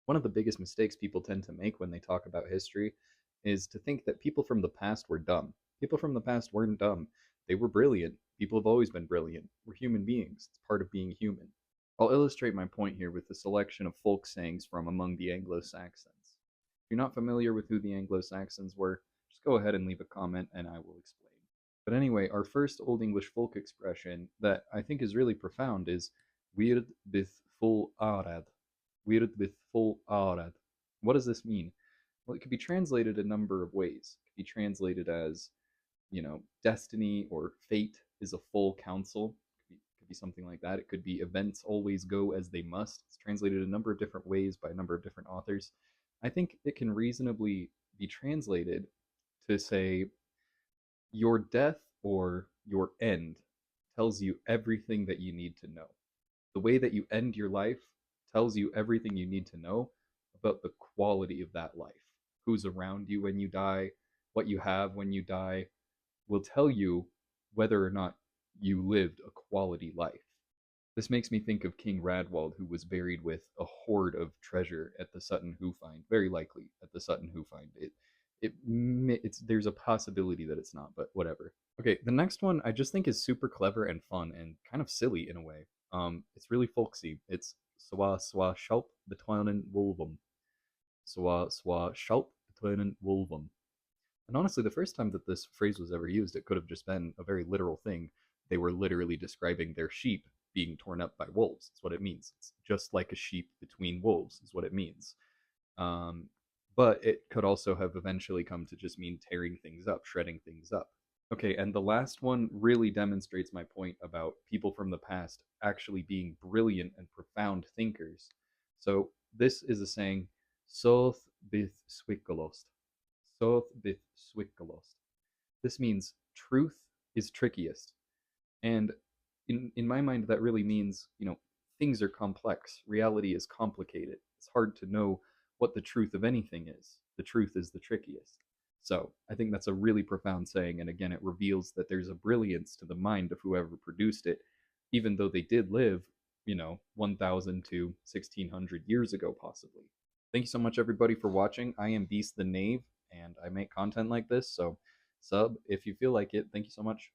One of the biggest mistakes people tend to make when they talk about history is to think that people from the past were dumb. People from the past weren't dumb. They were brilliant. People have always been brilliant. We're human beings. It's part of being human. I'll illustrate my point here with a selection of folk sayings from among the Anglo Saxons. If you're not familiar with who the Anglo Saxons were, just go ahead and leave a comment and I will explain. But anyway, our first Old English folk expression that I think is really profound is Weird byth full arad. Weird byth full arad. What does this mean? Well, it could be translated a number of ways. It could be translated as, destiny or fate is a full counsel. It could be something like that. It could be events always go as they must. It's translated a number of different ways by a number of different authors. I think it can reasonably be translated to say your death or your end tells you everything that you need to know. The way that you end your life tells you everything you need to know about the quality of that life. Who's around you when you die, what you have when you die, will tell you whether or not you lived a quality life. This makes me think of King Radwald, who was buried with a hoard of treasure at the Sutton Hoo find, very likely at the Sutton Hoo find. It's there's a possibility that it's not, but whatever. Okay, the next one I just think is super clever and fun and kind of silly in a way. It's really folksy. It's swa swa shalp between wolvum. Swa swa shalp between wolvum. And honestly, the first time that this phrase was ever used, it could have just been a very literal thing. They were literally describing their sheep being torn up by wolves. That's what it means. It's just like a sheep between wolves, is what it means. Um, but it could also have eventually come to just mean tearing things up, shredding things up. Okay, and the last one really demonstrates my point about people from the past actually being brilliant and profound thinkers. So this is a saying, Soth bith swikalost. Soth bith swikalost. This means truth is trickiest. And in my mind, that really means, things are complex. Reality is complicated. It's hard to know what the truth of anything is. The truth is the trickiest. So I think that's a really profound saying. And again, it reveals that there's a brilliance to the mind of whoever produced it, even though they did live, 1,000 to 1,600 years ago, possibly. Thank you so much, everybody, for watching. I am Beast the Knave, and I make content like this. So sub if you feel like it. Thank you so much.